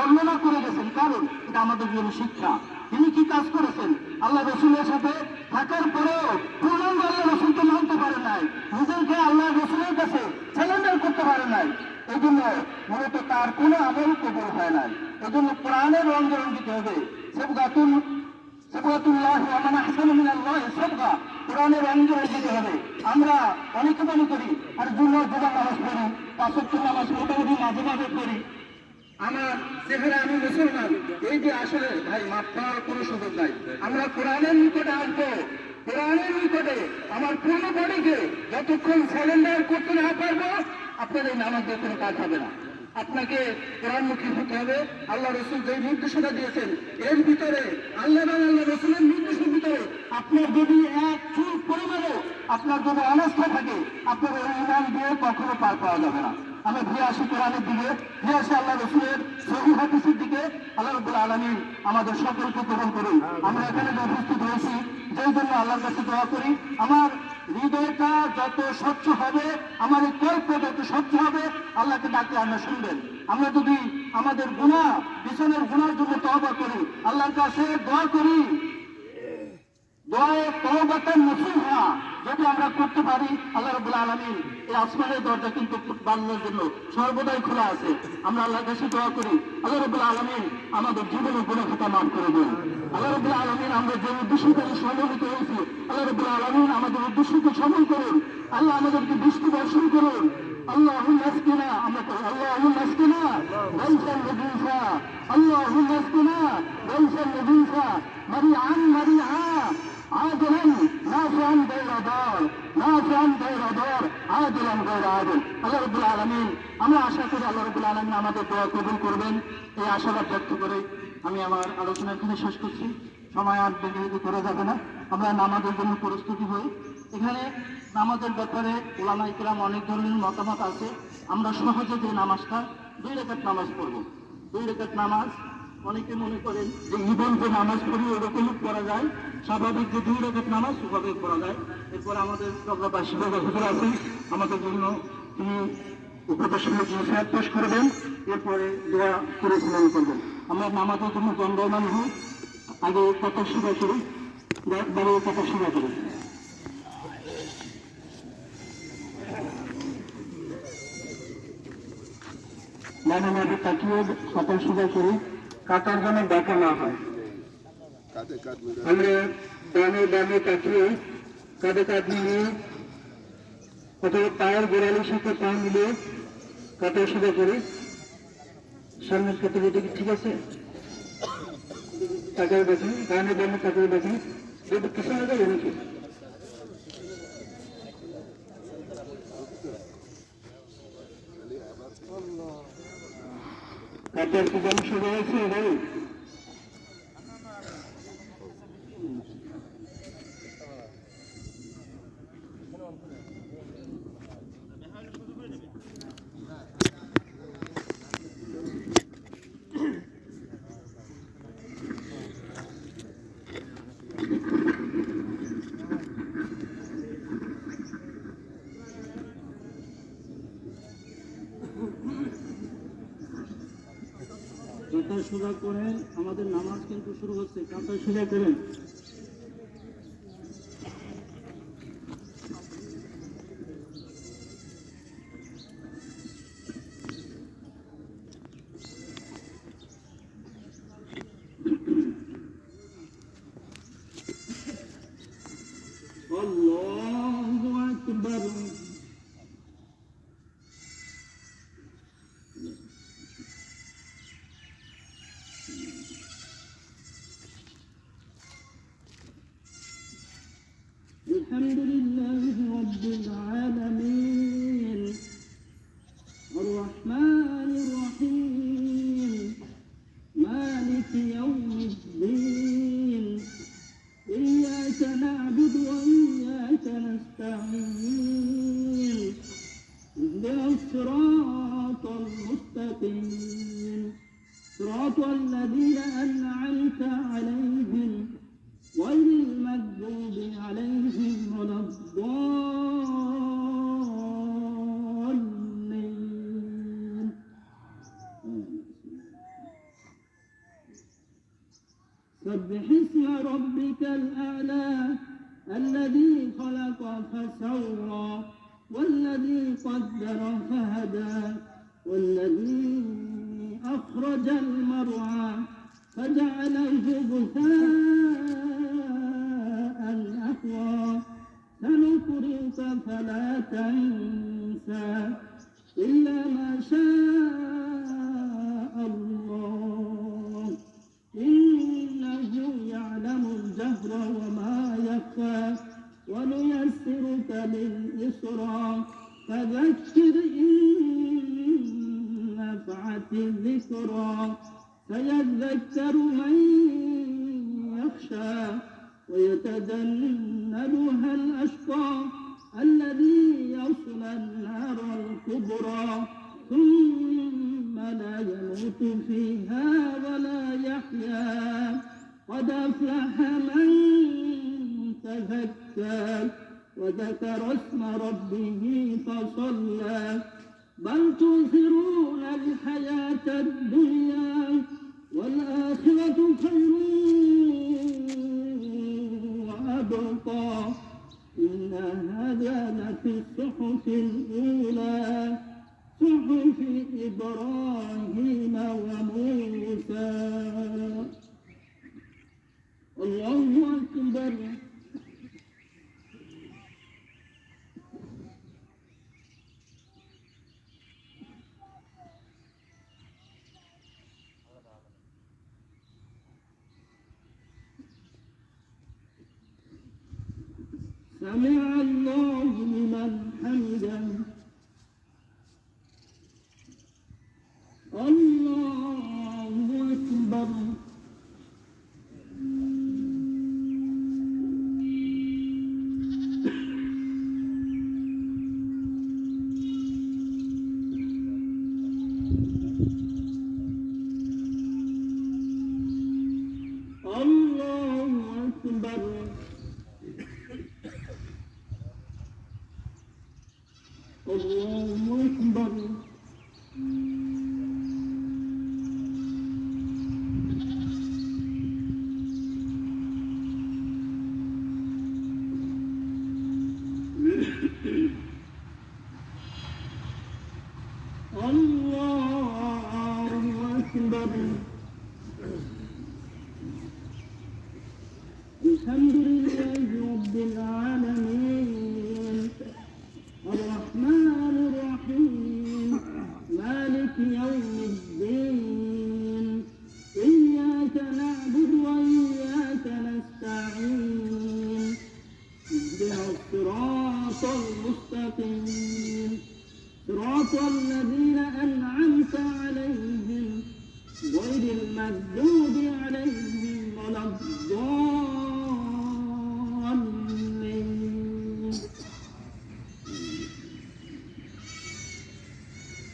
বর্ণনা করে গেছেন, কারণ এটা আমাদের জন্য শিক্ষা। তিনি কি কাজ করেছেন? আল্লাহ রসুলের সাথে থাকার পরেও পূর্ণাঙ্গ আল্লাহ রসুলকে মানতে পারে নাই, নিজেকে আল্লাহ রসুলের কাছে চ্যালেঞ্জার করতে পারে নাই। এই জন্য মূলত তার কোনো আমল কবুল হয় নাই। এই জন্য কোরআনের রঙে রঞ্জিত হবে। কোরআনের রঙে রঞ্জিত হবে। আমরা অনেকে মনে করি আর জুমার নামাজ পড়ি, 5 ওয়াক্ত নামাজ মোটামুটি মাঝে মাঝে পড়ি, আমার চেহারা আমি মুসলমান, এই যে আসলে ভাই মাপ পাওয়ার কোনো সুযোগ নাই। আমরা কোরআনের নিকটে আসবো, কোরআনের নিকটে আমার পূর্ণ বডিকে যতক্ষণ স্যালেন্ডার করতে না পারবো, আপনার এই নামাজের কোনো কাজ হবে না। আপনাকে কোরআনমুখী হতে হবে। আল্লাহ রসুল যে নির্দেশনা দিয়েছেন এর ভিতরে, আল্লাহ এবং আল্লাহ রসুলের নির্দেশের ভিতরে আপনার যদি এক চুল পরিমাণে আপনার যদি অনাস্থা থাকে, আপনার ওই ইমান দিয়ে কখনো পার পাওয়া যাবে না। আমি ফিরে আসি কোরআনের দিকে, ফিরে আসি আল্লাহ রসুলের সহিহ হাদিসের দিকে। আল্লাহ রাব্বুল আলামিন আমাদের সকলকে কবুল করুন। আমরা এখানে উপস্থিত হয়েছি যেই জন্য আল্লাহর কাছে দোয়া করি, আমার হৃদয়টা যত স্বচ্ছ হবে, আমার এই কল্প যত স্বচ্ছ হবে, আল্লাহকে ডাকলে আমরা শুনবেন। আমরা যদি আমাদের গুনাহ, পিছনের গুনার জন্য তওবা করি, আল্লাহর কাছে দোয়া করি, দোয়ায়ে তওবাতান নসুহা যদি আমরা করতে পারি, আল্লাহ রাব্বুল আলামিন এই আসমানের দরজা কিন্তু বান্দার জন্য সর্বদাই খোলা আছে। আমরা আল্লাহর কাছে দোয়া করি, আল্লাহ রাব্বুল আলামিন আমাদের জীবনের গুনাহ খাতা মাফ করে দিন। আল্লাহ রাব্বুল আলামিন আমরা যে উদ্দেশ্যে সমবেত হয়েছি, আল্লাহ রাব্বুল আলামিন আমাদের উদ্দেশ্যকে সফল করুন। আল্লাহ আমাদেরকে বৃষ্টি বর্ষণ করুন। আল্লাহুম্মা আসকিনা, আমরা আল্লাহুম্মা আসকিনা গায়সান নবীসা, আল্লাহুম্মা আসকিনা গায়সান নবীসা মারিআন মারিআ আদলান নাফিআন গায়রা দার, নাফিআন গায়রা দার, আদলান গায়রা আদল। আল্লাহ রাব্বুল আলামিন, আমরা আশা করি আল্লাহ রাব্বুল আলামিন আমাদের দোয়া কবুল করবেন। এই আশাবাদ ব্যক্ত করে আমি আমার আলোচনা এখানে শেষ করছি। সময় আর বেশি করা যাবে না। আমরা নামাজের জন্য প্রস্তুতি হই। এখানে নামাজের ব্যাপারে উলামা ইকরাম অনেক ধরনের মতামত আছে। আমরা সহজে যে নামাজটা 2 রাকাত নামাজ পড়ব, 2 রাকাত নামাজ অনেকে মনে করেন যে ঈদের যে নামাজ পড়ি ওরকম পড়া যায়, স্বাভাবিক যে 2 রাকাত নামাজ ওভাবে পড়া যায়। এরপর আমাদের প্রজ্ঞাবাসী হুজুর আছেন, আমাদের জন্য তিনি উপদেশমূলক নসিহত পেশ করবেন, এরপরে দোয়া করে স্নান করবেন। আমরা নামাজের জন্য দণ্ডমান হই। আগে কথা শুরু করি, বাড়ির কথা শুরু করি। ডানে মাঝে তাকিয়ে কথা শুরু করি, কাটার জন্য ডাকা না হয়। আমরা ডানে ডানে তাকিয়ে কাঁধে কাঁধ মিলিয়ে অথবা পায়ের গোড়ালির সাথে পা মিলিয়ে কাটা শুরু করি। সামনের ক্ষেত্রে কি ঠিক আছে? তাকিয়ে দেখেন, ডানে ডানে তাকিয়ে দেখেন, যদি পিছনে যাবে নাকি কাটার কি বংশ রয়েছে ভাই? কাঁথা সোজা করে আমাদের নামাজ কিন্তু শুরু হচ্ছে। কাঁথা সোজা করেন। আল্লাহু আকবার। الحمد لله رب العالمين الرحمن الرحيم مالك يوم الدين إياك نعبد وإياك نستعين اهدنا الصراط المستقيم صراط الذين أنعمت عليهم غير المغضوب عليهم ولا الضالين. سبح اسم ربك الأعلى الذي خلق فسوى والذي قدر فهدى والذي أخرج المرعى فجعله غثاء أحوى سنقرئك فلا تنسى إلا ما شاء الله إنه يعلم الجهر وما يخفى ونيسرك لليسرى فذكر إن نفعت الذكرى سيذكر من يخشى ويتجنبها الأشقى الذي يصلى النار الكبرى ثم لا يموت فيها ولا يحيا قد أفلح من تزكى وذكر اسم ربه فصلى بل تؤثرون الحياة الدنيا والآخرة خير وأبقى إن هذا لفي الصحف الأولى صحف إبراهيم وموسى الله أكبر سمع الله لمن حمده الله أكبر الله أكبر الله أكبر الله أكبر الحمد لله رب العالمين الرحمن الرحيم مالك يوم الدين إياك نعبد وإياك نستعين اهدنا الصراط المستقيم صراط الذين أنعمت عليهم غير المغضوب عليهم ولا الضالين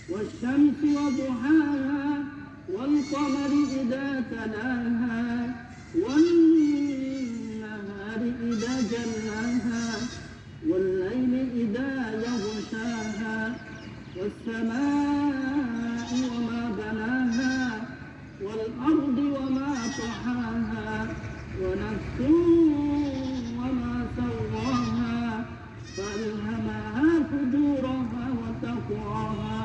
والشمس وضحاها والقمر إذا تلاها والنهار إذا جلاها والليل إذا يغشاها والسماء وما بناها والأرض وما طحاها ونفس وما سواها فألهمها فجورها وتقواها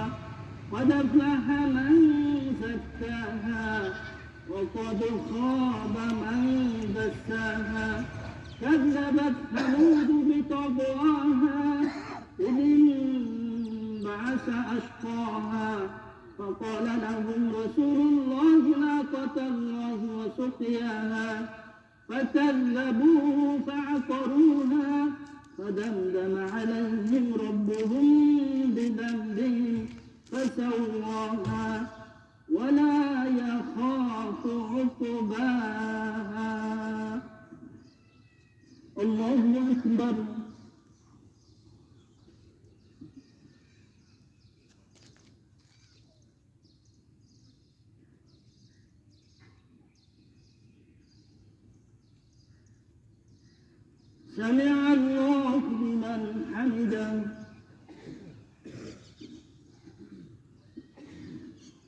قد أفلح من زكاها وقد خاب من دساها كذبت ثمود بطغواها إذ انبعث أشقاها فقال لهم رسول الله ناقة الله وسقياها فكذبوه فعقروها فدمدم عليهم ربهم بذنبهم فسواها ولا يخاف عقباها الله أكبر سمع الله لمن حمده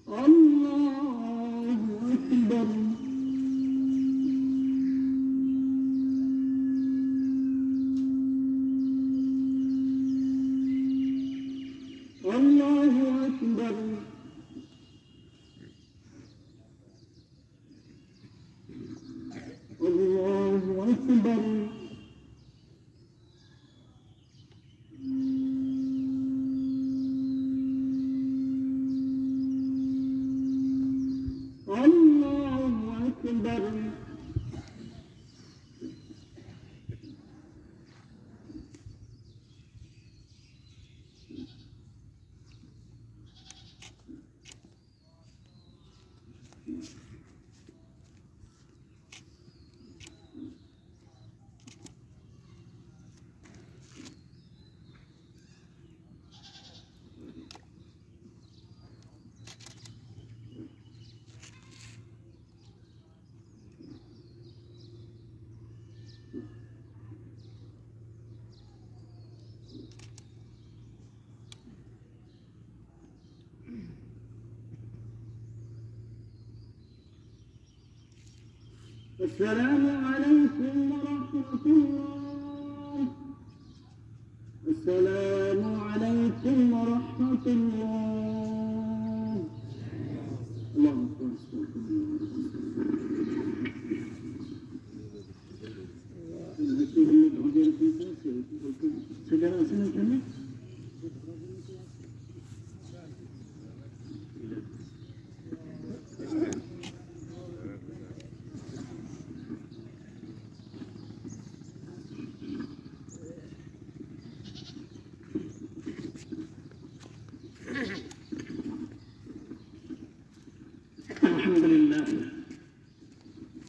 الله أكبر أكبر الله أكبر السلام عليكم ورحمة الله. السلام عليكم ورحمة الله. اللهم صل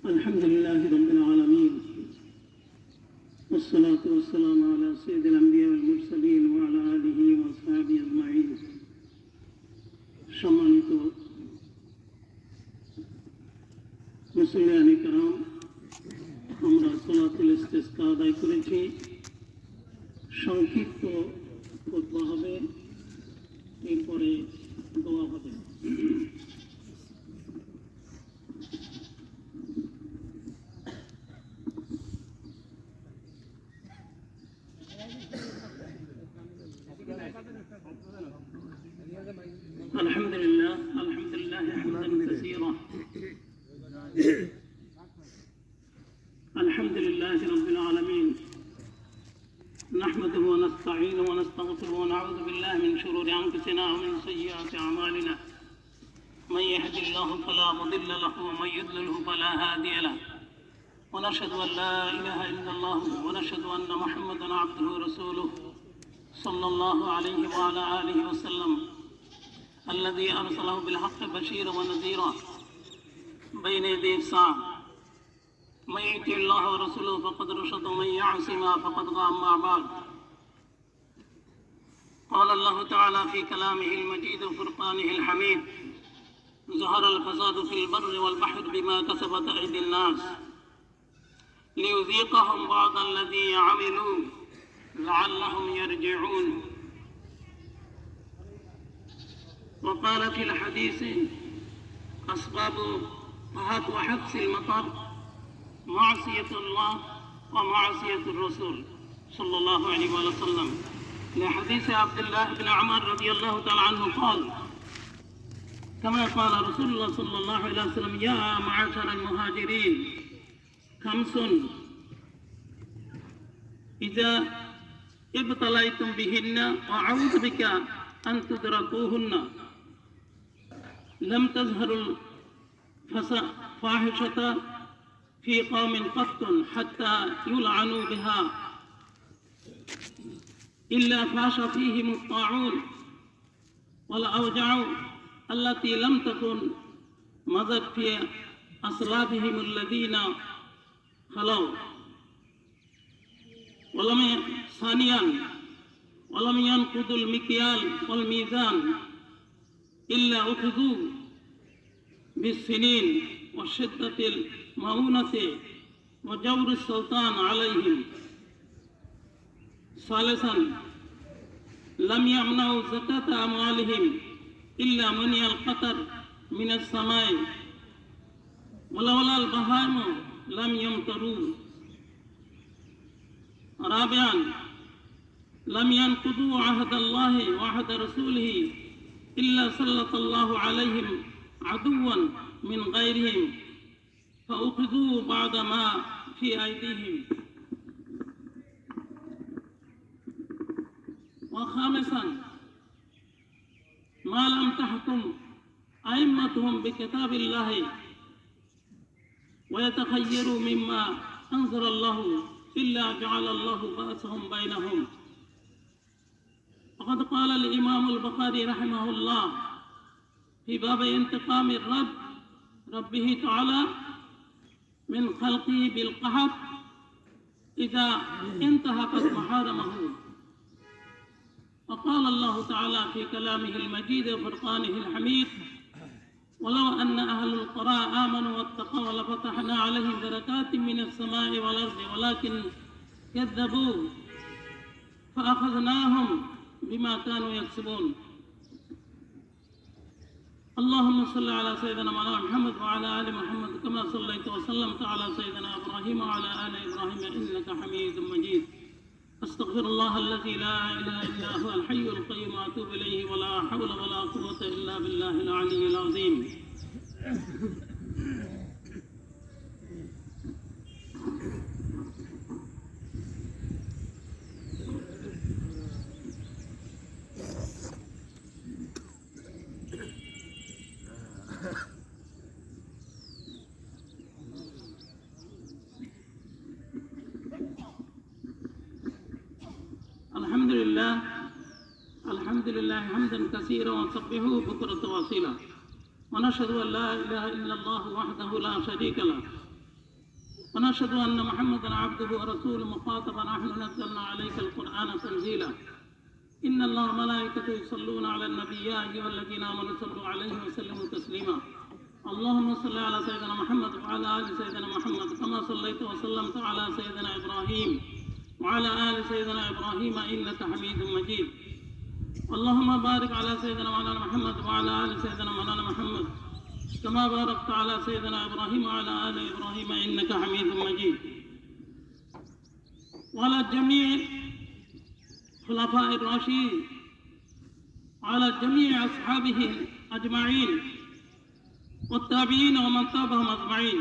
الحمد لله رب العالمين، والصلاة والسلام على سيد الأنبياء والمرسلين وعلى آله وأصحابه أجمعين। সম্মানিত মুসলিয়ানে কেরাম, আমরা সালাতুল ইস্তিসকা আদায় করেছি। সংক্ষিপ্ত খুতবা হবে, এরপরে দোয়া হবে। الحمد لله حمدا كثيرا. الحمد لله رب العالمين، نحمده ونستعينه ونستغفره ونعوذ بالله من شرور أنفسنا ومن سيئات أعمالنا. من يهد الله فلا مضل له ومن يضلله فلا هادي له. ونشهد أن لا إله إلا الله ونشهد أن محمدا عبده ورسوله صلى الله عليه وعلى آله وسلم، الذي أرسله بالحق بشيرا ونذيرا بين يدي الساعة. من يطع الله ورسوله فقد رشد ومن يعص ما فقد غوى. أما بعد، قال الله تعالى في كلامه المجيد وفرقانه الحميد: ظهر الفساد في البر والبحر بما كسبت أيدي الناس ليذيقهم بعض الذي عملوا لعلهم يرجعون. وقال في الحديث: أسباب وحبس المطر معصية الله ومعصية الرسول صلى الله عليه وسلم. لحديث عبد الله بن عمر رضي الله تعالى عنه قال: كما قال رسول الله صلى الله عليه وسلم: يا معاشر المهاجرين، خمس إذا ابتليتم بهن وأعوذ بك أن تدركوهن لم تظهر الفاحشة في قوم قط حتى يلعنوا بها إلا فاش فيهم الطاعون والأوجاع التي لم تكن مضت في أسلافهم الذين خلوا. ثانيا، ولم ينقضوا المكيال والميزان إلا أخذوا بالسنين وشدة المؤونة وجور السلطان عليهم. ثالثا، لم يمنعوا زكاة أموالهم إلا منع القطر من السماء، ولولا البهائم لم يمطروا. رابعا، لم ينقضوا عهد الله وعهد رسوله إلا سلط الله عليهم عدوا من غيرهم فأخذوا بعد ما في أيديهم. وخامسا ما لم تحكم أئمتهم بكتاب الله ويتخيروا مما أنزل الله إلا جعل الله بأسهم بينهم. وقد قال الإمام البخاري رحمه الله في باب انتقام ربه تعالى من خلقه بالقحط إذا انتهكت محارمه. وقال الله تعالى في كلامه المجيد وفرقانه الحميد: ولو أن أهل القرى آمنوا واتقوا لفتحنا عليهم بركات من السماء والأرض ولكن كذبوا فأخذناهم بما كانوا يكسبون. اللهم صل على سيدنا مولانا محمد وعلى آل محمد كما صليت وسلمت على سيدنا إبراهيم وعلى آل إبراهيم إنك حميد مجيد. أستغفر الله الذي لا إله إلا هو الحي القيوم وأتوب إليه ولا حول ولا قوة إلا بالله العلي العظيم. الحمد لله حمدا كثيرا ونسبحه بكرة وأصيلا ونشهد أن لا إله إلا الله وحده لا شريك له ونشهد أن محمدا عبده ورسوله مخاطبا نحن نزلنا عليك القرآن تنزيلا. إن الله وملائكته يصلون على النبي يا أيها الذين آمنوا صلوا عليه وسلموا تسليما. اللهم صل على سيدنا محمد وعلى آل سيدنا محمد كما صليت وسلمت على سيدنا إبراهيم وعلى آل سيدنا إبراهيم إنك حميد مجيد. اللهم بارك على سيدنا مولانا محمد وعلى آل سيدنا مولانا محمد كما باركت على سيدنا إبراهيم وعلى آل إبراهيم إنك حميد مجيد. وعلى جميع خلفاء الراشدين وعلى جميع أصحابه أجمعين والتابعين ومن تابعهم أجمعين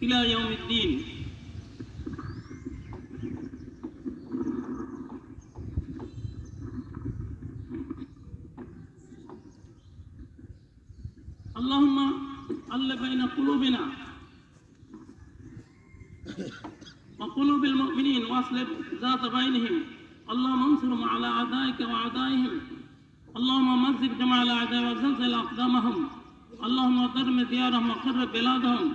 إلى يوم الدين. اللهم ألف بين قلوبنا وقلوب المؤمنين واصلح ذات بينهم. اللهم انصرهم على أعدائك وأعدائهم. اللهم مزق جميع الأعداء وزلزل أقدامهم. اللهم درم ديارهم وخرب بلادهم.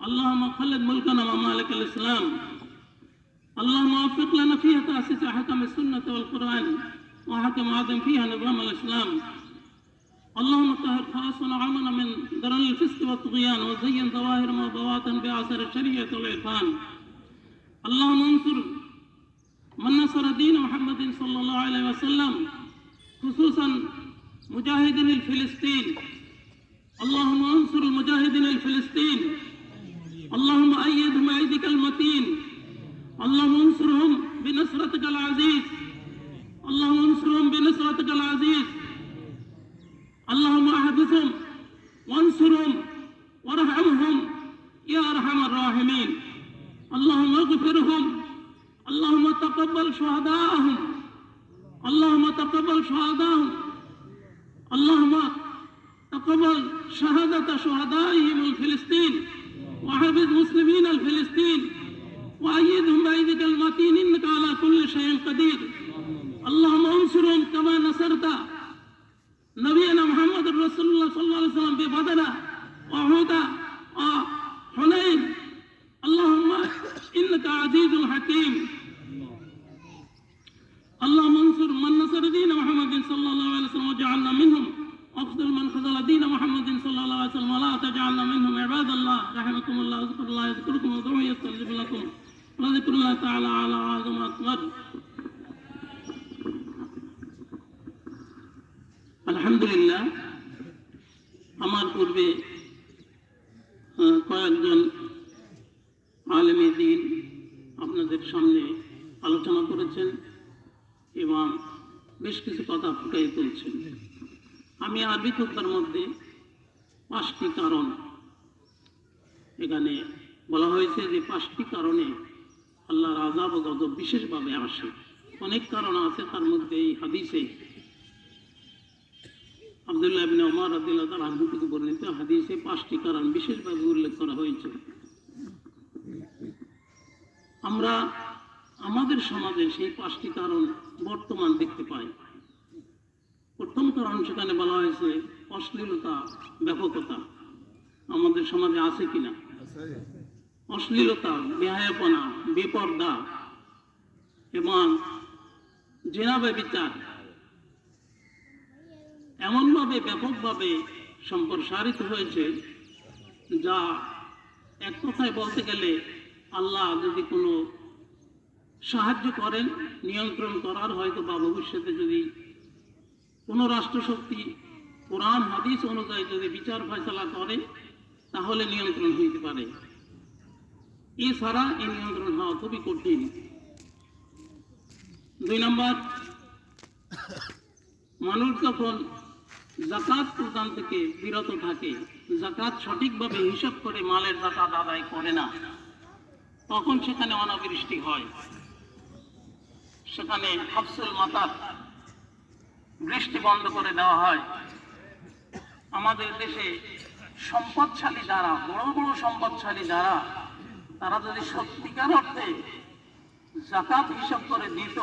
اللهم خلد ملكنا وممالك الإسلام. اللهم وفق لنا فيها تأسيس حكم السنة والقرآن وحكم عدم فيها نظام الإسلام. اللهم طهر خاصنا وعمنا من درن الفسق والطغيان وزين ظواهر وبواطن بأثر الشريعة والعرفان. اللهم انصر من نصر دين محمد صلى الله عليه وسلم خصوصا مجاهدين الفلسطين. اللهم انصر المجاهدين الفلسطين. اللهم أيدهم بأيدك المتين. اللهم انصرهم بنصرتك العزيز. اللهم انصرهم بنصرتك العزيز. اللهم احفظهم وانصرهم وارحمهم يا ارحم الراحمين. اللهم اغفرهم. اللهم تقبل شهداءهم. اللهم تقبل شهداءهم. اللهم تقبل شهادة شهدائهم الفلسطين وحفظ مسلمين الفلسطين وأيدهم بأيدك المتين إنك على كل شيء قدير. اللهم انصرهم كما نصرت نبينا محمد رسول الله صلى الله عليه وسلم ببدر وأحد وحنين. اللهم إنك عزيز حكيم. اللهم انصر من نصر دين محمد صلى الله عليه وسلم وجعلنا منهم، واخذل من خذل دين محمد صلى الله عليه وسلم ولا تجعلنا منهم. عباد الله رحمكم الله، اذكروا الله يذكركم وادعوه يستجب لكم وذكر الله تعالى على أعظم أكبر. আলহামদুলিল্লাহ, আমার পূর্বে কয়েকজন আলেমে দ্বীন আপনাদের সামনে আলোচনা করেছেন এবং বেশ কিছু কথা ফুটিয়ে তুলছেন। আমি আরবি খুতবার মধ্যে 5টি কারণ এখানে বলা হয়েছে যে 5টি কারণে আল্লাহর আযাব ও গজব বিশেষভাবে আসে। অনেক কারণ আছে, তার মধ্যে এই হাদিসে আব্দুল্লাহ ইবনে ওমর রাদিয়াল্লাহু তাআলা আনহু থেকে বর্ণিত হাদিসে 5টি কারণ বিশেষভাবে উল্লেখ করা হয়েছে। আমরা আমাদের সমাজে সেই 5টি কারণ বর্তমান দেখতে পাই। প্রথম কারণ সেখানে বলা হয়েছে অশ্লীলতা, ব্যাপকতা। আমাদের সমাজে আছে কিনা? অশ্লীলতা, বেহায়াপনা, বেপর্দা এবং জিনা ব্যভিচার এমনভাবে ব্যাপকভাবে সম্প্রসারিত হয়েছে, যা এক কথায় বলতে গেলে আল্লাহ যদি কোনো সাহায্য করেন নিয়ন্ত্রণ করার, হয়তো বা ভবিষ্যতে যদি কোনো রাষ্ট্রশক্তি কোরআন হাদিস অনুযায়ী যদি বিচার ফয়সালা করে তাহলে নিয়ন্ত্রণ হইতে পারে। এছাড়া এই নিয়ন্ত্রণ হওয়া খুবই কঠিন। 2 নম্বর, মানুষ যখন যাকাত প্রদান থেকে বিরত থাকে, যাকাত সঠিকভাবে হিসাব করে মালের যাকাত আদায় করে না, তখন সেখানে অনাবৃষ্টি হয়, সেখানে হাফসুল মাতার বৃষ্টি বন্ধ করে দেওয়া হয়। আমাদের দেশে সম্পদশালী যারা, বড় বড় সম্পদশালী যারা, তারা যদি সত্যিকার অর্থে যাকাত হিসাব করে দিত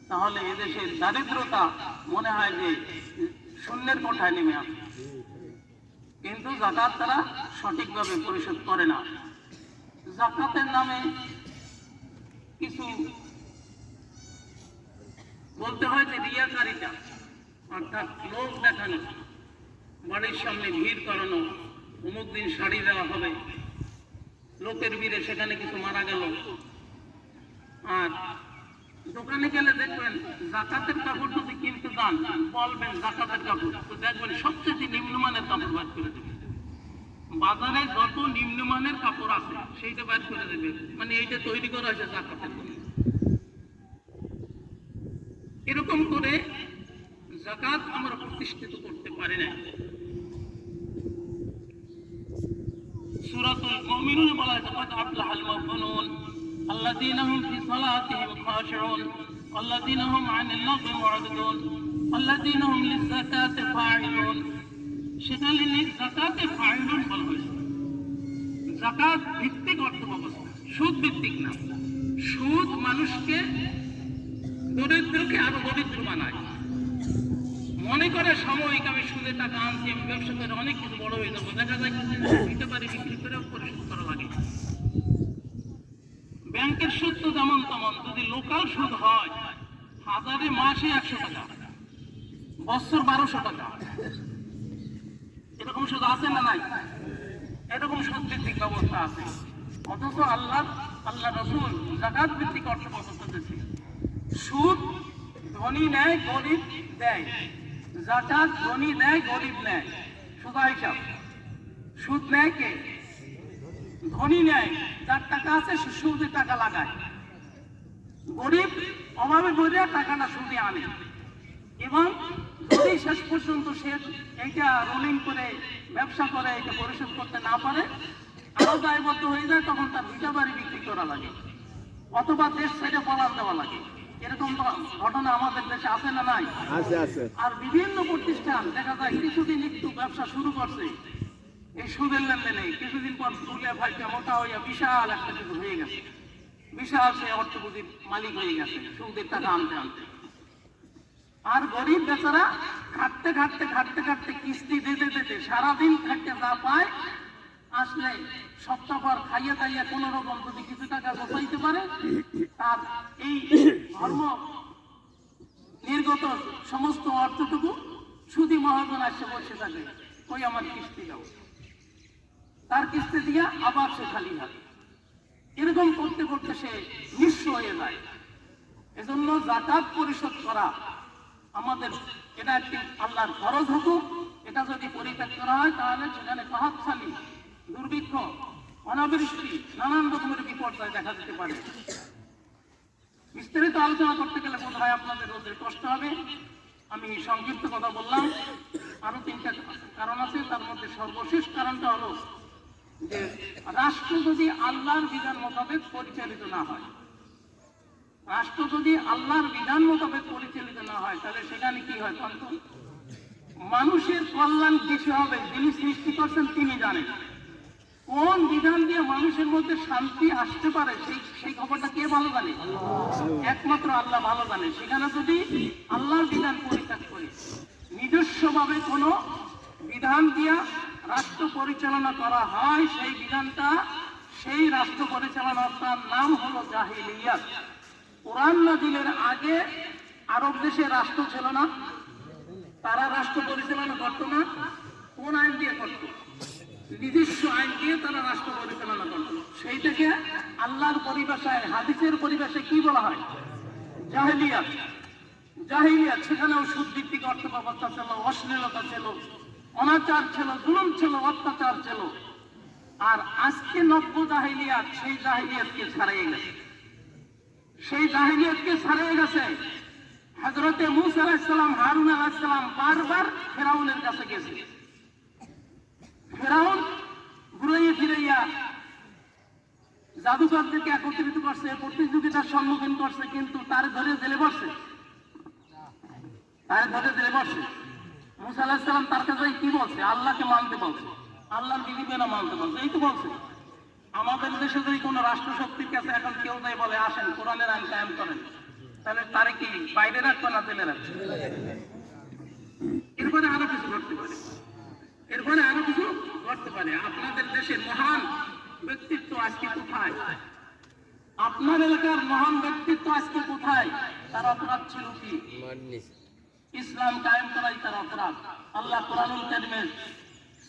তাহলে এদেশের দারিদ্রতা মনে হয় যে শূন্যের কোঠায় নেমে আসে। কিন্তু যাকাত তারা সঠিকভাবে পরিশোধ করে না। যাকাতের নামে কিছু বলতে হয় যে রিয়াকারিতা, অর্থাৎ লোক দেখানো, বাড়ির সামনে ভিড় করানো, অমুক দিন শাড়ি দেওয়া হবে, লোকের ভিড়ে সেখানে কিছু মারা গেল। আর দোকানে গেলে দেখবেন যাকাতের কাপড় যদি কিনতে দান, বলবেন যাকাতের কাপড়, তো দেখবেন সবচেয়ে নিম্নমানের কাপড় বাদ করে দেবে। বাজারে যত নিম্নমানের কাপড় আছে সেইটা বাদ করে দেবে, মানে এইটা তৈরি করা হয়েছে যাকাতের জন্য। এরকম করে যাকাত আমরা প্রতিষ্ঠিত করতে পারি না। সূরাতুল মুমিনুন বলা হয়েছে قد أفلح المؤمنون الذين هم في صلاتهم خاشعون والذين هم عن اللغو معرضون والذين هم للزكاة فاعلون। সেখানে যাকাতে ফাইলুন বলা হয়েছে। যাকাত ভিত্তিক অর্থ ব্যবস্থা, সুদ ভিত্তিক না। সুদ মানুষকে, দরিদ্রকে আরো দরিদ্র বানায়। মনে করে সাময়িক আমি সুদে টাকা আনছি, আমি ব্যবসা করে অনেক কিছু বড় হয়ে যাবো, দেখা যায় দিতে পারি, বিক্রি করেও পরিশোধ করা লাগে। ব্যাংকের সুদ তো যেমন তেমন, যদি লোকাল সুদ হয় হাজারে মাসে 100 টাকা, বছর 1200 টাকা, এরকম সুদ আছে না নাই? এরকম সুদ ভিত্তিক ব্যবস্থা আছে। অথচ আল্লাহ রাসূল যাকাত ভিত্তিক অর্থ ব্যবস্থা দিয়েছে। সুদ ধনী নেয়, গরিব দেয়। যাকাত ধনী নেয়, গরিব নেয়, সোজা হিসাব। সুদ নেয় কে? ধনী নেয়, যার টাকা আছে সে সুদে টাকা লাগায়। গরিব অভাবে পড়ে টাকাটা সুদে আনে, এবং যদি শেষ পর্যন্ত সে এইটা রোলিং করে ব্যবসা করে এটা পরিশোধ করতে না পারে, আরো দায়বদ্ধ হয়ে যায়, তখন তার ভিটা বাড়ি বিক্রি করা লাগে অথবা দেশ ছেড়ে পলান দেওয়া লাগে। এরকম ঘটনা আমাদের দেশে আছে না নাই? আছে। আর বিভিন্ন প্রতিষ্ঠান দেখা যায় কিছুদিন একটু ব্যবসা শুরু করছে এই সুদের লেনদেনে, কিছুদিন পর ফুলে ভাইটা মোটা হইয়া বিশাল একটা কিছু হয়ে গেছে, বিশাল সে অর্থপুঁজির মালিক হয়ে গেছে সুদের টাকা আনতে আনতে। আর গরিব বেচারা খাটতে খাটতে খাটতে খাটতে কিস্তি দিতে দিতে সারাদিন খাটতে যা পায়, আসলে সপ্তাহ পর খাইয়া খাইয়া কোনো রকম যদি কিছু টাকা বসাইতে পারে, তার এই ধর্ম নির্গত সমস্ত অর্থটুকু সুদী মহাজন আসে বসে থাকে, ওই আমার কিস্তি দাও, তার কিস্তি দিয়া আবার সে খালি থাকে। এরকম করতে করতে সে নিঃস্ব হয়ে যায়। এজন্য যাকাত পরিশোধ করা আমাদের, এটা একটি আল্লাহর ফরজ হুকুম। এটা যদি পরিত্যাগ করা হয় তাহলে সেখানে প্রভাবশালী দুর্ভিক্ষ, অনাবৃষ্টি, নানান রকমের বিপর্যয় দেখা যেতে পারে। বিস্তারিত আলোচনা করতে গেলে বোধ হয় আপনাদের রোদের কষ্ট হবে। আমি সংক্ষিপ্ত কথা বললাম। আরো 3টা কারণ আছে, তার মধ্যে সর্বশেষ কারণটা হলো যে রাষ্ট্র যদি আল্লাহর বিধান মোতাবেক পরিচালিত না হয়, রাষ্ট্র যদি আল্লাহর বিধান মোতাবেক পরিচালিত না হয়, তাহলে সেখানে কি হয়? কিন্তু মানুষের কল্যাণ কিছু হবে, যিনি সৃষ্টি করছেন তিনি জানেন কোন বিধান দিয়ে মানুষের মধ্যে শান্তি আসতে পারে। সেই খবরটা কে ভালো জানে? একমাত্র আল্লাহ ভালো জানে। সেখানে যদি আল্লাহর বিধান পরিত্যাগ করি, নিজস্বভাবে কোনো বিধান দিয়া রাষ্ট্র পরিচালনা করা হয়, সেই বিধানটা, সেই রাষ্ট্র পরিচালনার নাম হলো জাহিলিয়াত। কোরআন নাযিলের আগে আরব দেশে রাষ্ট্র ছিল না, তারা রাষ্ট্র পরিচালনা করত না। কোন আইন দিয়ে করত? নিজস্ব আইন দিয়ে তারা রাষ্ট্র পরিচালনা করত। সেইটাকে আল্লাহর পরিভাষায়, হাদিসের পরিভাষায় কি বলা হয়? জাহিলিয়াত। জাহিলিয়াত। সেখানেও সুদভিত্তিক অর্থ ব্যবস্থা ছিল, অশ্লীলতা ছিল, অনাচার ছিল, জুলুম ছিল, অত্যাচার ছিল। আর আজকে নব্য জাহিলিয়াত, সেই জাহিলিয়াতকে ছাড়িয়ে গেছে। সেই জাহিলিয়াতকে ছাড়িয়ে গেছে। হযরতে মূসা আলাইহিস সালাম, হারুন আলাইহিস সালাম বারবার ফেরাউনের কাছে গেছে। ফেরাউন ঘুরাইয়া ফিরাইয়া জাদুকরদেরকে একত্রিত করছে, প্রতিযোগিতার সম্মুখীন করছে, কিন্তু তার ধরে জেলে বসছে। মূসা আলাইহিস সালাম তার কাছে কি বলছে? আল্লাহকে মানতে বলছে, আল্লাহর বিধিবিধান মানতে বলছে। এই তো বলছে। আমাদের দেশে যদি কোনো রাষ্ট্রশক্তির কাছে এখন কেউ যাই বলে আসেন কোরআনের আইন কায়েম করেন, তাহলে তারে কি বাইরে রাখবে না জেলে রাখবে? এরপরে আরো কিছু ঘটতে পারে, আপনাদের দেশের মহান ব্যক্তিত্ব আজকে কোথায়? আপনার এলাকার মহান ব্যক্তিত্ব আজকে কোথায়? তার অপরাধ ছিল কি? ইসলাম কায়েম করাই তার অপরাধ। আল্লাহ কোরআনুল কারীমের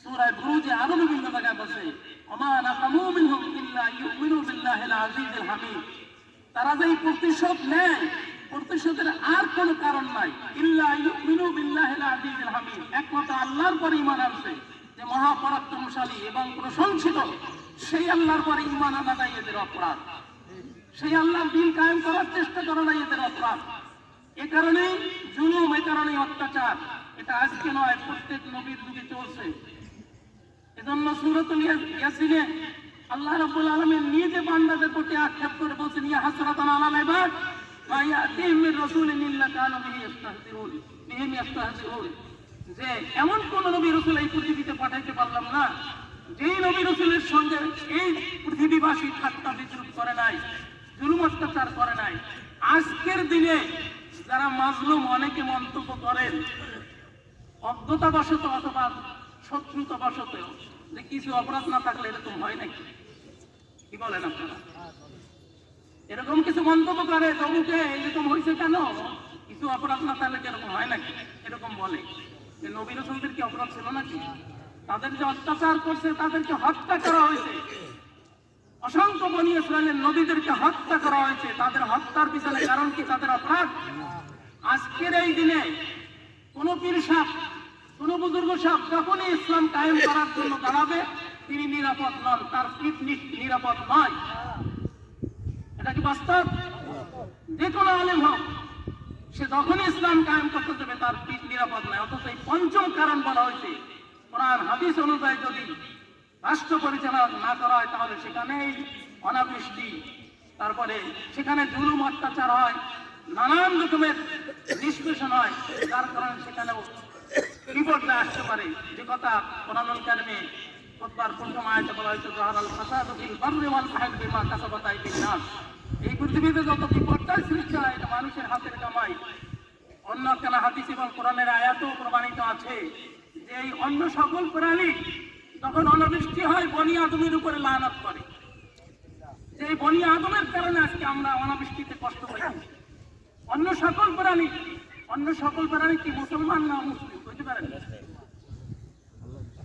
সূরা বুরুজে আরো বিভিন্ন জায়গায় বলছে, ওমা নাকামু মিনহুম ইল্লা ইউমিনু বিল্লাহিল আজিজিল হামিদ। তারা যে প্রতিশোধ নেয়, প্রতিশোধের আর কোনো কারণ নাই। ইল্লা ইউমিনু বিল্লাহিল আজিজিল হামিদ, একমাত্র আল্লাহর পরে ঈমান আনছে, যে মহাপরাক্রমশালী এবং প্রশংসিত সেই আল্লাহর পরে ঈমান আনাটাই এদের অপরাধ। সেই আল্লাহর দ্বীন কায়েম করার চেষ্টা করাটাই এদের অপরাধ। এ কারণেই জুলুম, এ কারণেই অত্যাচার। এটা আজকে নয়, প্রত্যেক নবীর যুগে চলছে। এজন্য সূরাতুল ইয়াসিনে আল্লাহ রাব্বুল আলামিন নিজে বান্দাদের প্রতি আক্ষেপ করে বলছেন, ইয়া হাসরাতান আলাল ইবাদ মা ইয়াতিহিম মির রাসূলিন ইল্লা কানু বিহি ইস্তাহজিউন। যে এমন কোন নবী রাসূল এই পৃথিবীতে পাঠাইতে পারলাম না, যেই নবী রাসূলের সঙ্গে এই পৃথিবীবাসী ঠাট্টা বিদ্রুপ করে নাই, জুলুম অত্যাচার করে নাই। আজকের দিনে যারা মাজলুম অনেকে মন্তব্য করেন অজ্ঞতাবশত অথবা শত্রুতাবশত, যে কিছু অপরাধ না থাকলে এরকম হয় নাকি? কি বলেন আপনারা? এরকম কিছু মন্তব্য করে, তবুকে এরকম হয়েছে কেন? কিছু অপরাধ না থাকলে এরকম হয় নাকি? এরকম বলে। যে নবী রাসূলদের কি অপরাধ ছিল নাকি? তাদের যে অত্যাচার করছে, তাদেরকে হত্যা করা হয়েছে। অসংখ্য বনী ইসরাইলের নবীদেরকে হত্যা করা হয়েছে। তাদের হত্যার পিছনে কারণ কি? তাদের অপরাধ। আজকের এই দিনে কোন পীর সাহেব, কোন বুজুর্গ সাহেব যখনই ইসলাম কায়েম করার জন্য দাঁড়াবে, তিনি নিরাপদ নন, তার পিঠ নিরাপদ নয়। এটা কি বাস্তব? যে কোনো আলেম হোক, সে যখনই ইসলাম কায়েম করতে যাবে তার পিঠ নিরাপদ নয়। অথচ এই পঞ্চম কারণ বলা হয়েছে, কোরআন হাদিস অনুযায়ী যদি রাষ্ট্র পরিচালনা না করা হয়, তাহলে সেখানেই অনাবৃষ্টি, তারপরে সেখানে জুলুম অত্যাচার হয়, নানান রকমের নিষ্পেষণ হয়, যার কারণে সেখানেও বিপদটা আসতে পারে। যে কথা কোরআনুল কারীমে খুতবার প্রথম আয়াতে বলা হয়েছে, যাহারাল ফাসাদু ফিল বাররি ওয়াল বাহরি বিমা কাসাবাত আইদিন নাস। এই পৃথিবীতে যত বিপদটাই সৃষ্টি হয়, এটা মানুষের হাতের কামাই। অন্য কেন হাদিস এবং কোরআনের আয়াতেও প্রমাণিত আছে যে এই অন্য সকল প্রাণী যখন অনাবৃষ্টি হয়, বনি আদমের উপরে লানত করে। যে বনি আদমের কারণে আজকে আমরা অনাবৃষ্টিতে কষ্ট পাই। অন্য সকল প্রাণী কি মুসলমান না মুসলিম বুঝতে পারেন?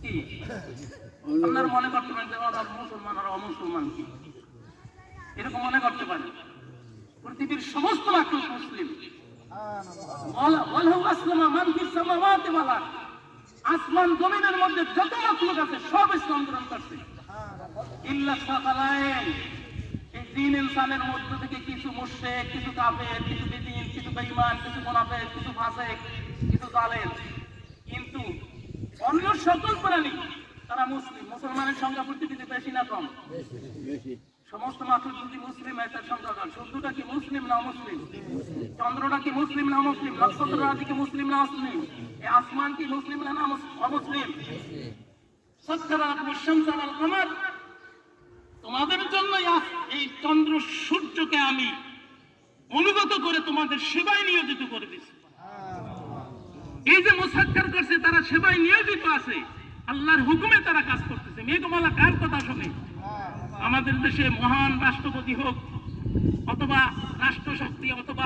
কি আপনার মনে করতে পারেন যে মুসলমান আর অমুসলমান কি এরকম মনে করতে পারেন? পৃথিবীর সমস্ত মাখলুক মুসলিম। আসমান জমিনের মধ্যে যত মাখলুক আছে সব ইসলাম গ্রহণ করছে। ইল্লা সাকালাইন, এই তিন ইনসানের মধ্য থেকে কিছু মুশরিক, কিছু কাফের, কিছু বেদিন, কিছু বেঈমান, কিছু মুনাফিক, কিছু ফাসিক, কিছু জালেম। কিন্তু অন্য সকল প্রাণী তারা মুসলিম। মুসলমানের সংখ্যা পৃথিবীতে বেশি না কম? সমস্ত মানুষ যদি মুসলিম হয় তার সংখ্যা কম। সূর্যটা কি মুসলিম না মুসলিম? চন্দ্রটা কি মুসলিম না মুসলিম? নক্ষত্ররাজি কি মুসলিম না মুসলিম? এই আসমান কি মুসলিম না অমুসলিম? তোমাদের জন্য এই চন্দ্র সূর্যকে আমি অনুগত করে তোমাদের সেবায় নিয়োজিত করে দিচ্ছি। এই যে মুসাক্কার করছে তারা সেবায় নিয়োজিত আছে, আল্লাহর হুকুমে তারা কাজ করতেছে। মেঘমালা কার কথা শুনে? আমাদের দেশে মহান রাষ্ট্রপতি হোক, অথবা রাষ্ট্রশক্তি, অথবা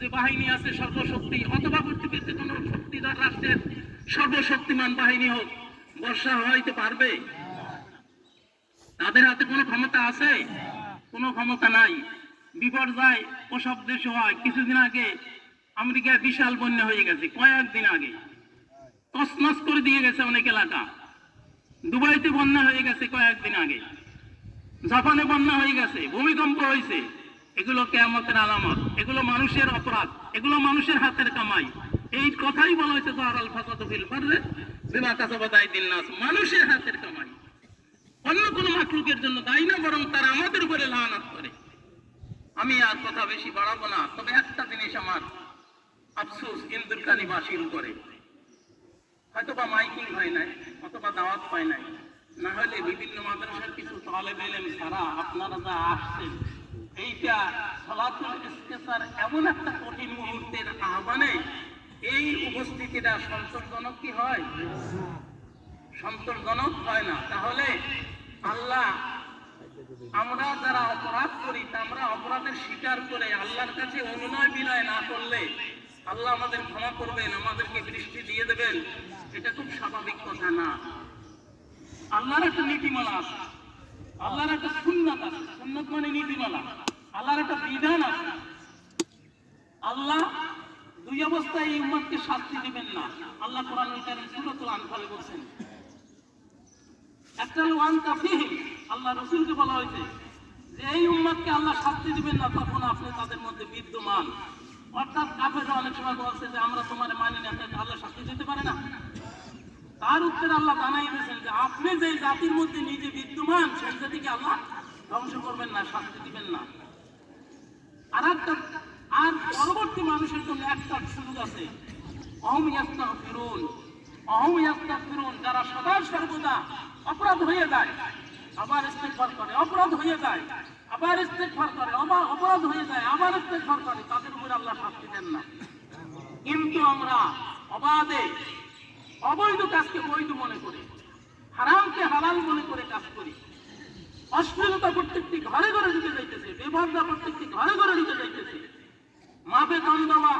যে বাহিনী আছে সর্বশক্তি, অথবা পৃথিবীতে কোন শক্তিধর রাষ্ট্রের সর্বশক্তিমান বাহিনী হোক, বর্ষা হইতে পারবে? তাদের হাতে কোনো ক্ষমতা আছে? কোনো ক্ষমতা নাই। বিপর্যয় ওসব দেশে হয়। কিছুদিন আগে আমেরিকায় বিশাল বন্যা হয়ে গেছে, কয়েকদিন আগে তছনছ করে দিয়ে গেছে অনেক এলাকা। দুবাইতে বন্যা হয়ে গেছে কয়েকদিন আগে, জাপানে বন্যা হয়ে গেছে, ভূমিকম্প হয়েছে। এগুলো কিয়ামতের আলামত, এগুলো মানুষের অপরাধ, এগুলো মানুষের হাতের কামাই। এই কথাই বলা হয়েছে যারাল ফাসাদু ফিল বাররি বিমা কাসাবাত আইদিন নাস, মানুষের হাতের কামাই। অন্য কোনো মাখলুকের জন্য দায়ী না, বরং তারা আমাদের উপরে লানত করে। আমি আর কথা বেশি বাড়াবো না, তবে একটা জিনিস আমার আফসোস, ইন্দুরকানি বাসীর উপরে। হয়তোবা মাইকিং হয় নাই, অথবা দাওয়াত পায় নাই, না হলে বিভিন্ন মাদ্রাসার কিছু তালেব ইলম ছাড়া আপনারা যা আসছেন, এইটা সালাতুল ইস্তেসার এমন একটা কঠিন মুহূর্তের আহ্বানে এই উপস্থিতিটা সন্তোষজনক কি হয়? সন্তোষজনক হয় না। তাহলে আল্লাহ, আমরা যারা অপরাধ করি তা আমরা অপরাধের স্বীকার করে আল্লাহর কাছে অনুনয় বিনয় না করলে আল্লাহ আমাদের ক্ষমা করবেন, আমাদেরকে বৃষ্টি দিয়ে দেবেন, এটা খুব স্বাভাবিক কথা না। আল্লাহর একটা নীতিমালা আছে, আল্লাহর একটা সুন্নাত আছে। সুন্নাত মানে নীতিমালা। আল্লাহর একটা বিধান আছে। আল্লাহ দুই অবস্থায় এই উম্মতকে শাস্তি দিবেন না। আল্লাহ কোরআনুল কারীম সূরাতুল আনফালে বলেছেন, একটা হলো ওয়ান্তা ফীহিম, আল্লাহ রাসূলকে বলা হয়েছে যে এই উম্মতকে আল্লাহ শাস্তি দিবেন না তখন আপনি তাদের মধ্যে বিদ্যমান। অর্থাৎ কাফেররা অনেক সময় বলছে যে আমরা তোমার মানি না, তাই আল্লাহ শাস্তি দিতে পারে না। তার উত্তরে আল্লাহ জানাই দিয়েছেন যে আপনি যে জাতির মধ্যে নিজে বিদ্যমান সেই জাতিকে আল্লাহ ধ্বংস করবেন না, শাস্তি দিবেন না। আর পরবর্তী মানুষের জন্য একটা সুযোগ আছে, অহম ইয়াস্তাগফিরুন, অহম ইয়াস্তাগফিরুন, যারা সদা সর্বদা অপরাধ হয়ে যায় আবার ইস্তেগফার করে, অপরাধ হয়ে যায় আবার ইস্তেগফার করে, অপরাধ হয়ে যায় আবার ইস্তেগফার করে, তাদের উপর আল্লাহ শাস্তি দেন না। কিন্তু আমরা অবাধে অবৈধ কাজকে বৈধ মনে করি, হারামকে হালাল মনে করে কাজ করি। অশ্লীলতা প্রত্যেকটি ঘরে ঘরে ঢুকে যাইতেছে, বেপরদা প্রত্যেকটি ঘরে ঘরে ঢুকে যাইতেছে। মাপে কম দেওয়া,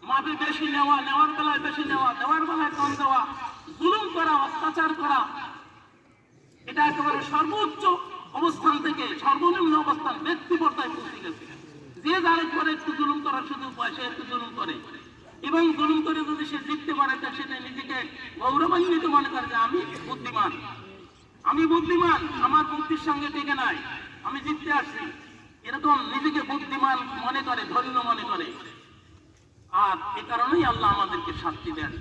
মাপে বেশি নেওয়া, নেওয়ার বেলায় বেশি নেওয়া, দেওয়ার বেলায় কম দেওয়া, জুলুম করা, অত্যাচার করা, এটা একেবারে সর্বোচ্চ অবস্থান থেকে সর্বনিম্ন অবস্থান ব্যক্তি পর্যায়ে পৌঁছে গেছে। যে যার করে একটু জুলুম করার সুযোগ পায় সে একটু জুলুম করে, এবং জুলুম করে যদি সে জিততে পারে তা সেটা নিজেকে গৌরবান্বিত মনে করে যে আমি বুদ্ধিমান, আমি বুদ্ধিমান, আমার বুদ্ধির সঙ্গে টেকে নাই, আমি জিততে আসছি, এরকম নিজেকে বুদ্ধিমান মনে করে, ধন্য মনে করে। আর এ কারণেই আল্লাহ আমাদেরকে শাস্তি দেন।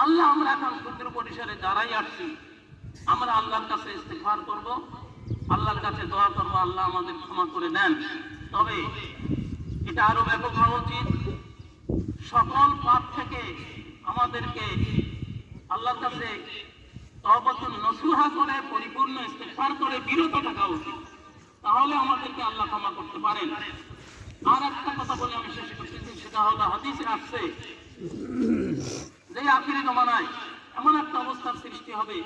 আল্লাহ, আমরা এখন ক্ষুদ্র পরিসরে যারাই আসছি, আমরা আল্লাহর কাছে ইস্তেগফার করব, আল্লাহর কাছে দোয়া করব, আল্লাহ আমাদের ক্ষমা করে দেন। তবে এটা আরো ব্যাপক হওয়া উচিত। সকল পাপ থেকে আমাদেরকে আল্লাহর কাছে তওবাতুন নসুহা করে, পরিপূর্ণ ইস্তেগফার করে বিরত থাকা উচিত। তাহলে আমাদেরকে আল্লাহ ক্ষমা করতে পারেন। আর একটা কথা বলে আমি শেষ করতেছি, সেটা হলো হাদিসে আসছে যে আখিরি জমানায় এমন একটা অবস্থার সৃষ্টি হবে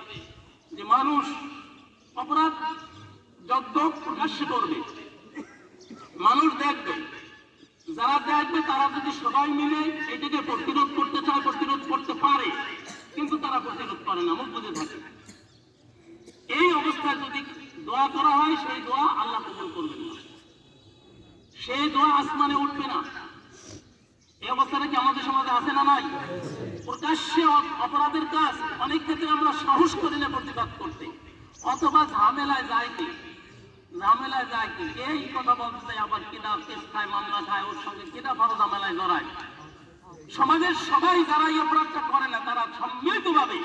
যে মানুষ অপরাধ যজ্ঞ প্রকাশ্য করবে, মানুষ দেখবে, যারা দেখবে তারা যদি সবাই মিলে এটাকে প্রতিরোধ করতে চায় প্রতিরোধ করতে পারে, কিন্তু তারা প্রতিরোধ করে না, মুখ বুঝে থাকে। এই অবস্থায় যদি দোয়া করা হয় সেই দোয়া আল্লাহ কবুল করবেন না, সেই দোয়া আসমানে উঠবে না। এই অবস্থাটা কি আমাদের সমাজে আছে না নাই? প্রকাশ্যে অপরাধের কাজ অনেক ক্ষেত্রে আমরা সাহস করি না প্রতিবাদ করতে, অথবা ঝামেলায় যায় কি, ঝামেলায় যায় কি, এই কথা বলতে চাই, আবার কিনা কেস খায়, মামলা খায়, ওর সঙ্গে কিনা ভালো ঝামেলায় জড়ায়। সমাজের সবাই যারা এই অপরাধটা করে না তারা সম্মিলিতভাবে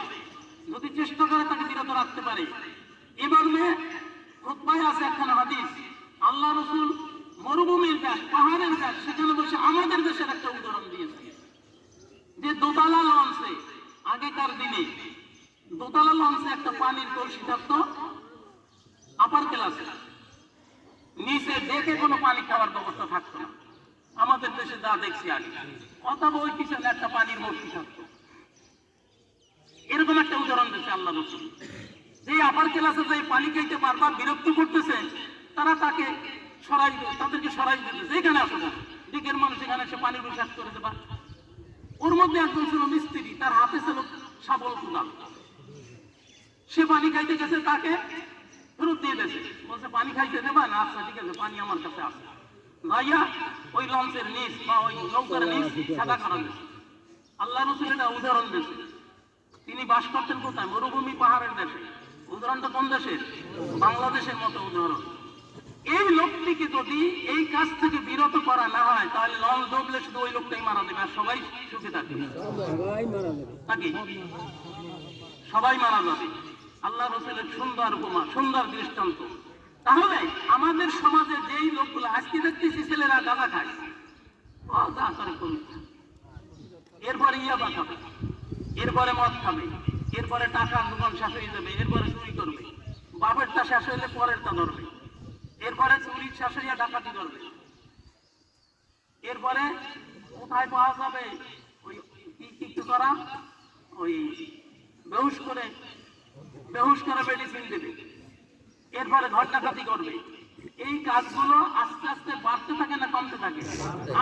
যদি চেষ্টা করে তাকে বিরত রাখতে পারে। এভাবে খুতবায় আছে একখানা হাদিস, আল্লাহ রাসূল মরুভূমির দেশ, পাহাড়ের দেশ, সেখানে বসে আমাদের দেশের একটা উদাহরণ দিয়েছে যে দোতলা লঞ্চে, আগেকার দিনে দোতলা লঞ্চে একটা পানির কলসি থাকতো আপার ক্লাসে, নিচে ডেকে কোনো পানি খাওয়ার ব্যবস্থা থাকতো না। আমাদের দেশে যা দেখছি আগে, অথবা ওই পিছনে একটা পানির মূর্তি থাকতো। এরকম একটা উদাহরণ দিচ্ছে আল্লাহ রাসূল। যে আপার ক্লাসে যে পানি খাইতে বারবার বিরক্ত করতেছে, তারা তাদেরকে সরাই দিতেছে, এখানে আসো না, দিকের মানুষ এখানে এসে পানি বিশ্বাস করে দেবা। ওর মধ্যে একজন ছিল মিস্ত্রি, তার হাতে ছিল শাবল কুদাল। সে পানি খাইতে গেছে, তাকে ফেরত দিয়ে দিয়েছে, বলছে পানি খাইতে দেবা না? আচ্ছা ঠিক আছে, পানি আমার কাছে আছে। ভাইয়া ওই লঞ্চের নিচ বা ওই নৌকার নিচ সাদা করা গেছে। আল্লাহ রাসূল এটা উদাহরণ দিয়েছে। তিনি বাস করতেন কোথায়? মরুভূমি পাহাড়ের দেশে। উদাহরণটা কোন দেশের? বাংলাদেশের মতো উদাহরণ। এই লোকটিকে যদি এই কাজ থেকে বিরত করা না হয়, তাহলে লঞ্চ ডুবলে শুধু ওই লোকটাই মারা দেবে, আর সবাই সুখে থাকবে নাকি? সবাই মারা যাবে। আল্লাহ রাসূলের সুন্দর উপমা, সুন্দর দৃষ্টান্ত। তাহলে আমাদের সমাজে যেই লোকগুলো আজকে দেখতেছি ছেলেরা গাঁজা খায়, যা করে করুক, এরপরে ইয়াবা খাবে, এরপরে মদ খাবে, এরপরে টাকার দোকান শেষ হয়ে যাবে, এরপরে চুরি করবে, বাপেরটা শেষ হইলে পরেরটা ধরবে, এরপরে চুরি শেষ হইয়া ডাকাতি করবে, এরপরে কোথায় পাওয়া যাবে ওই কি করা, ওই বেহুশ করে মেডিসিন দেবে, এরপরে ঘর ডাকাতি করবে। এই কাজগুলো আস্তে আস্তে বাড়তে থাকে না কমতে থাকে?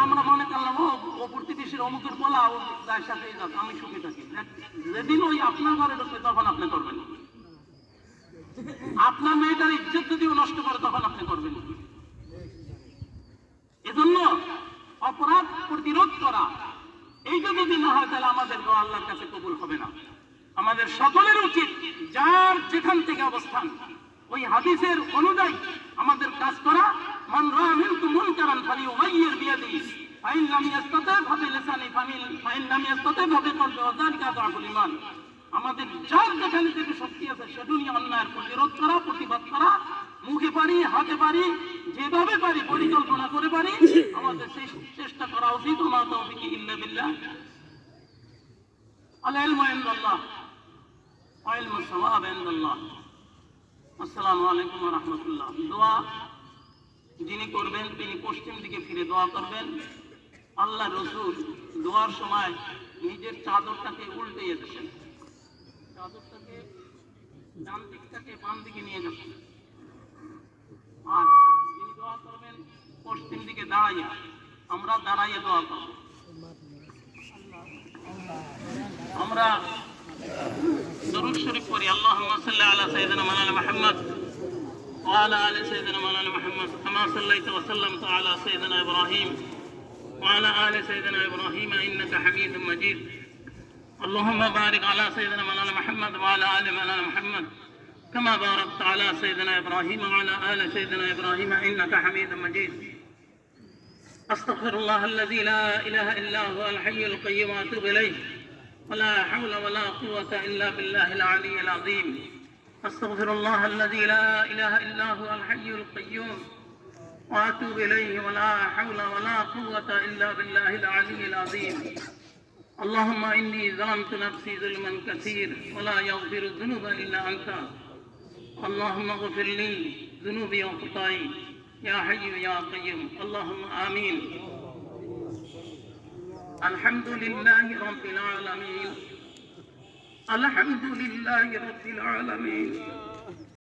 আমরা মনে করলাম ও প্রতিবেশীর অমুকের বলা, ও তার সাথে আমি সুখী থাকি। যেদিন ওই আপনার ঘরে ঢুকবে তখন আপনি করবেন। আপনার মেয়েটার ইজ্জত যদিও নষ্ট করে তখন আপনি করবেন। এজন্য অপরাধ প্রতিরোধ করা, এইটা যদি না হয় তাহলে আমাদের দোয়া আল্লাহর কাছে কবুল হবে না। আমাদের সকলের উচিত যার যেখান থেকে অবস্থান, ওই হাদিসের অনুযায়ী আমাদের কাজ করা। মান রাআ মিনকুম মুনকারান ফালিয়ুগাইয়ির বিয়াদিহি ফাইন লাম ইস্তাতি' ফাবিলিসানিহি ফাইন লাম ইস্তাতি' ফাবিকলবিহি ওয়া যালিকা আযআফুল ঈমান। আমাদের যার যেখানে থেকে শক্তি আছে সেজন্য অন্যায়ের প্রতিরোধ করা, প্রতিবাদ করা, মুখে পারি, হাতে পারি, যেভাবে পারি পরিকল্পনা করে পারি, আমাদের সেই চেষ্টা করা উচিত। ওয়া মা তাওফীকি ইল্লা বিল্লাহ। আল ইলমু ইনদাল্লাহ ওয়া ইলমুস সাওয়াব ইনদাল্লাহ। আসসালামু আলাইকুম ওয়া রাহমাতুল্লাহ। দোয়া যিনি করবেন তিনি পশ্চিম দিকে ফিরে দোয়া করবেন। আল্লাহ রাসূল দোয়ার সময় নিজের চাদরটাকে উল্টিয়ে দিয়েছেন, চাদরটাকে ডান দিক থেকে বাম দিকে নিয়ে যাচ্ছেন। আর তিনি দোয়া করবেন পশ্চিম দিকে দাঁড়াইয়া। আমরা দাঁড়াইয়া দোয়া করব। আমরা দরুদ শরীফ পড়ি। আল্লাহুম্মা সাল্লি আলা সাইয়্যিদিনা মাওলানা মুহাম্মদ ওয়া আলা আলি সাইয়্যিদিনা মাওলানা মুহাম্মদ কামা সাল্লাইতা ওয়া সাল্লামতা আলা সাইয়্যিদিনা ইব্রাহিম ওয়া আলা আলি সাইয়্যিদিনা ইব্রাহিম ইন্নাকা হামিদুম মাজিদ। আল্লাহুম্মা বারিক আলা সাইয়্যিদিনা মাওলানা মুহাম্মদ ওয়া আলা আলি মাওলানা মুহাম্মদ কামা বারাকতা আলা সাইয়্যিদিনা ইব্রাহিম ওয়া আলা আলি সাইয়্যিদিনা ইব্রাহিম ইন্নাকা হামিদুম মাজিদ। আস্তাগফিরুল্লাহাল্লাযী লা ইলাহা ইল্লা হুয়াল হাইয়ুল কাইয়্যুম ওয়া আতুবু ইলাইহি ولا حول ولا قوة إلا بالله العلي العظيم. أستغفر الله الذي لا إله إلا هو الحي القيوم وأتوب إليه ولا حول ولا قوة إلا بالله العلي العظيم. اللهم إني ظلمت نفسي ظلما كثير ولا يغفر الذنوب إلا أنت. اللهم اغفر لي ذنوبي وخطاي يا حي يا قيوم. اللهم آمين. الحمد لله رب العالمين. الحمد لله رب العالمين.